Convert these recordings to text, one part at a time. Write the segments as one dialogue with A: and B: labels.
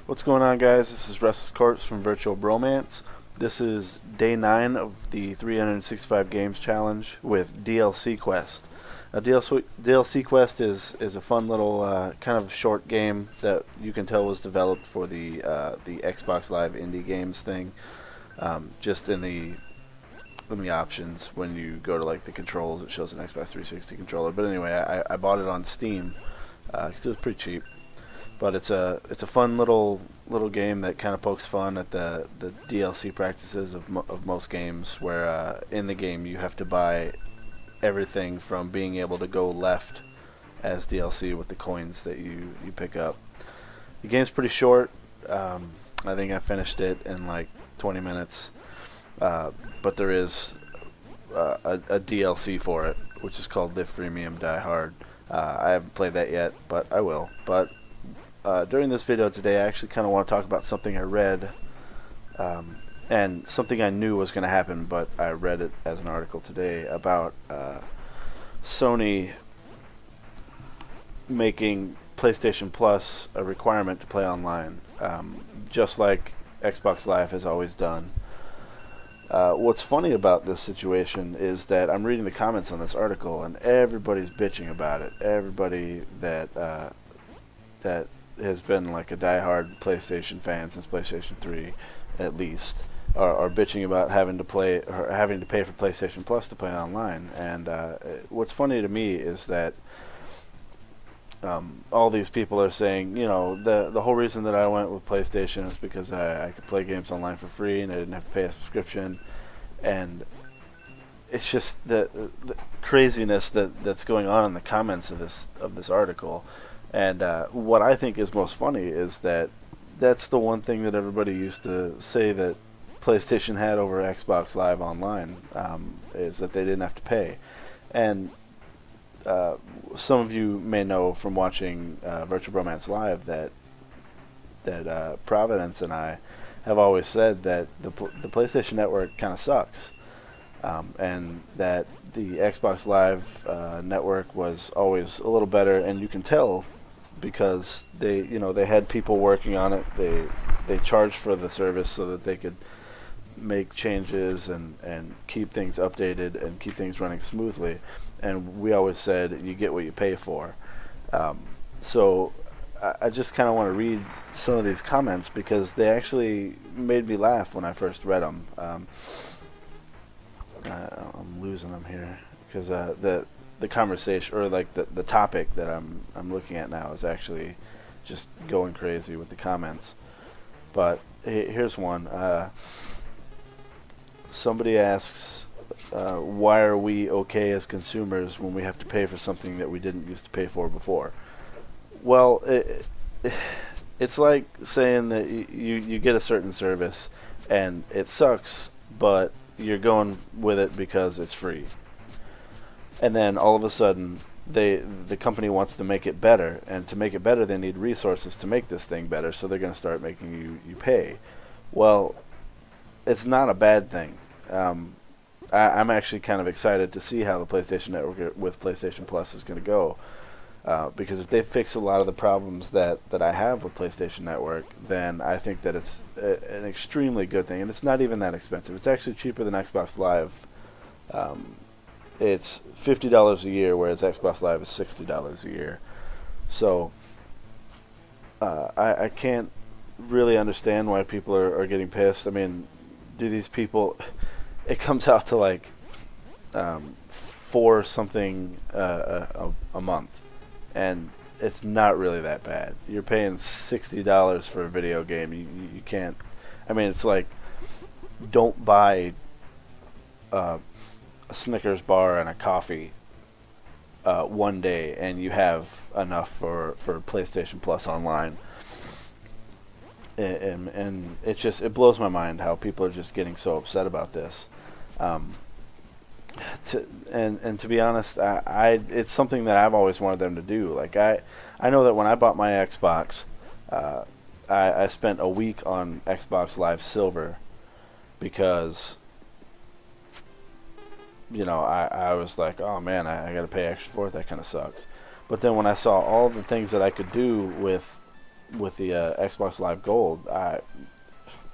A: What's going on, guys? This is Restless Corpse from VirtualBromance. This is day 9 of the 365 Games Challenge with DLC Quest. DLC Quest is a fun little kind of short game that you can tell was developed for the Xbox Live Indie Games thing. Just in the options, when you go to like the controls, it shows an Xbox 360 controller. But anyway, I bought it on Steam because it was pretty cheap. But it's a fun little game that kind of pokes fun at the DLC practices of most games, where in the game you have to buy everything from being able to go left as DLC with the coins that you pick up. The game's pretty short. I think I finished it in like 20 minutes, but there is a DLC for it, which is called Live Freemium Die Hard. I haven't played that yet, but I will. But during this video today, I actually kind of want to talk about something I read, and something I knew was going to happen, but I read it as an article today about Sony making PlayStation Plus a requirement to play online, just like Xbox Live has always done. What's funny about this situation is that I'm reading the comments on this article, and everybody's bitching about it. Everybody that has been like a diehard PlayStation fan since PlayStation 3, at least, are bitching about having to pay for PlayStation Plus to play online. And what's funny to me is that all these people are saying, you know, the whole reason that I went with PlayStation is because I could play games online for free and I didn't have to pay a subscription. And it's just the craziness that's going on in the comments of this article. And what I think is most funny is that that's the one thing that everybody used to say that PlayStation had over Xbox Live Online, is that they didn't have to pay. And some of you may know from watching VirtualBromance Live that Providence and I have always said that the PlayStation Network kind of sucks, and that the Xbox Live network was always a little better, and you can tell because they had people working on it. They charged for the service so that they could make changes and keep things updated and keep things running smoothly. And we always said you get what you pay for. So I just kind of want to read some of these comments because they actually made me laugh when I first read them. I'm losing them here because the conversation, or like the topic that I'm looking at now, is actually just going crazy with the comments. But here's one. Somebody asks, why are we okay as consumers when we have to pay for something that we didn't used to pay for before? Well, it's like saying that you get a certain service and it sucks, but you're going with it because it's free. And then all of a sudden, the company wants to make it better, and to make it better, they need resources to make this thing better, so they're going to start making you pay. Well, it's not a bad thing. I'm actually kind of excited to see how the PlayStation Network with PlayStation Plus is going to go, because if they fix a lot of the problems that I have with PlayStation Network, then I think that it's an extremely good thing, and it's not even that expensive. It's actually cheaper than Xbox Live. It's $50 a year, whereas Xbox Live is $60 a year. So I can't really understand why people are getting pissed. I mean, do these people... It comes out to like $4 something a month, and it's not really that bad. You're paying $60 for a video game. You can't... I mean, it's like, don't buy a Snickers bar and a coffee one day and you have enough for PlayStation Plus online. And it blows my mind how people are just getting so upset about this. To be honest, it's something that I've always wanted them to do. Like I know that when I bought my Xbox, I spent a week on Xbox Live Silver because, you know, I was like, oh man, I got to pay extra for it. That kind of sucks. But then when I saw all the things that I could do with with the Xbox Live Gold, I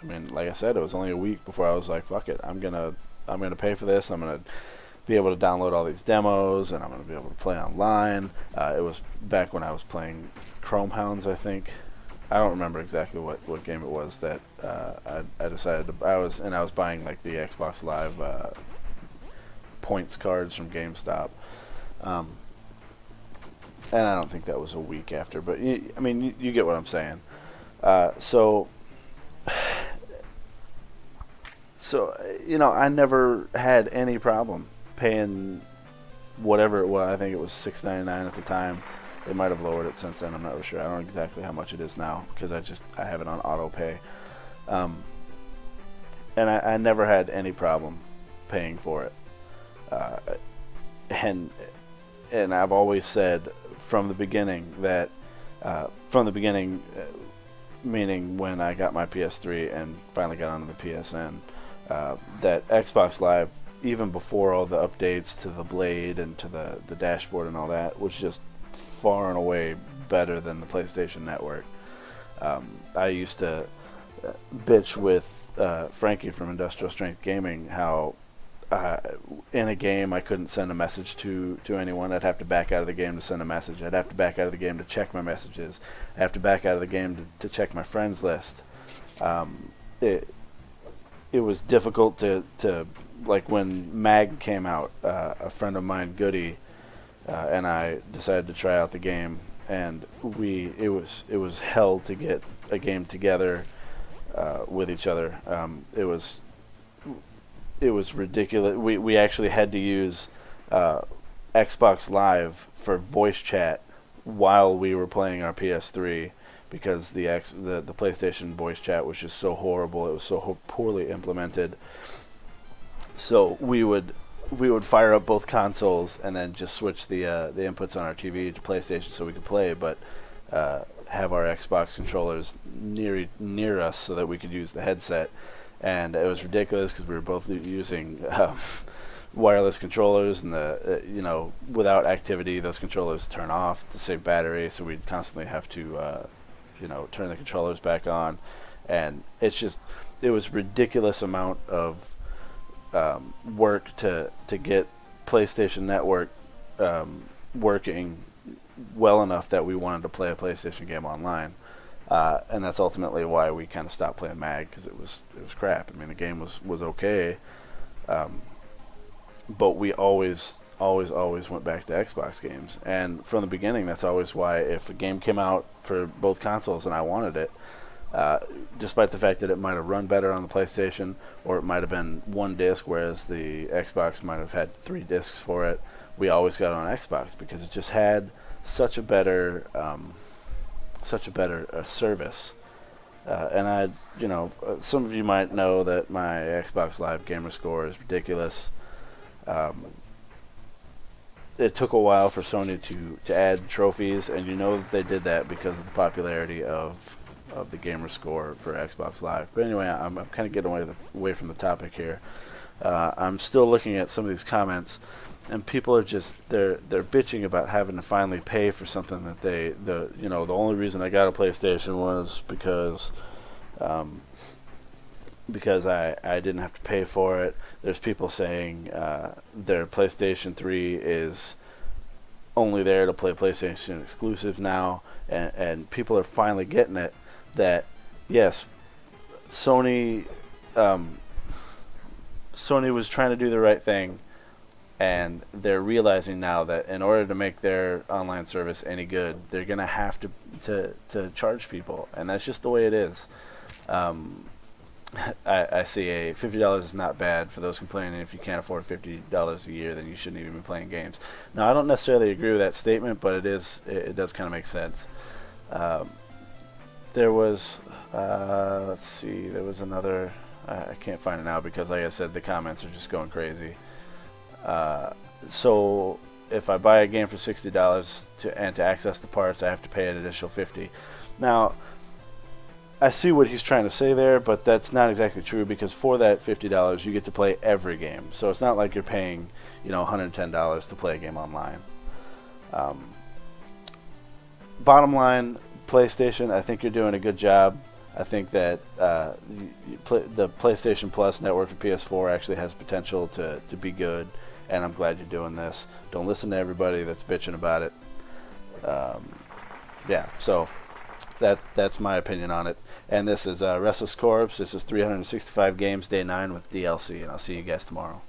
A: mean, like I said, it was only a week before I was like, fuck it, I'm gonna pay for this. I'm gonna be able to download all these demos, and I'm gonna be able to play online. It was back when I was playing Chrome Hounds, I think. I don't remember exactly what game it was that I decided to. I was buying like the Xbox Live points cards from GameStop, and I don't think that was a week after. But I mean, you get what I'm saying. So I never had any problem paying whatever it was. I think it was $6.99 at the time. They might have lowered it since then. I'm not really sure. I don't know exactly how much it is now because I have it on auto pay. And I never had any problem paying for it. And I've always said from the beginning that meaning when I got my PS3 and finally got onto the PSN, that Xbox Live, even before all the updates to the Blade and to the dashboard and all that, was just far and away better than the PlayStation Network. I used to bitch with Frankie from Industrial Strength Gaming how in a game I couldn't send a message to anyone. I'd have to back out of the game to send a message. I'd have to back out of the game to check my messages. I'd have to back out of the game to check my friends list. It was difficult to like when Mag came out, a friend of mine, Goody, and I decided to try out the game, and it was hell to get a game together with each other. It was ridiculous. We actually had to use Xbox Live for voice chat while we were playing our PS3 because the PlayStation voice chat was just so horrible. It was so poorly implemented. So we would fire up both consoles and then just switch the inputs on our TV to PlayStation so we could play, but have our Xbox controllers near us so that we could use the headset. And it was ridiculous because we were both using wireless controllers, and without activity, those controllers turn off to save battery. So we'd constantly have to, turn the controllers back on, and it was ridiculous amount of work to get PlayStation Network working well enough that we wanted to play a PlayStation game online. And that's ultimately why we kind of stopped playing Mag, because it was crap. I mean, the game was okay, but we always went back to Xbox games. And from the beginning, that's always why if a game came out for both consoles and I wanted it, despite the fact that it might have run better on the PlayStation, or it might have been one disc, whereas the Xbox might have had 3 discs for it, we always got it on Xbox because it just had such a better service. And some of you might know that my Xbox Live gamer score is ridiculous. It took a while for Sony to add trophies, and you know that they did that because of the popularity of the gamer score for Xbox Live. But anyway, I'm kind of getting away from the topic here. I'm still looking at some of these comments, and people are just they're bitching about having to finally pay for something that the only reason I got a PlayStation was because I didn't have to pay for it. There's people saying their PlayStation 3 is only there to play PlayStation exclusive now, and people are finally getting it that yes, Sony was trying to do the right thing. And they're realizing now that in order to make their online service any good, they're going to have to charge people. And that's just the way it is. I see $50 is not bad for those complaining. If you can't afford $50 a year, then you shouldn't even be playing games. Now, I don't necessarily agree with that statement, but it does kind of make sense. There was, let's see, there was another, I can't find it now because, like I said, the comments are just going crazy. So if I buy a game for $60 to access the parts, I have to pay an additional $50. Now, I see what he's trying to say there, but that's not exactly true because for that $50, you get to play every game. So it's not like you're paying, $110 to play a game online. Bottom line, PlayStation, I think you're doing a good job. I think that the PlayStation Plus network for PS4 actually has potential to be good, and I'm glad you're doing this. Don't listen to everybody that's bitching about it. Yeah, so that's my opinion on it. And this is Restless Corpse. This is 365 games, day 9 with DLC, and I'll see you guys tomorrow.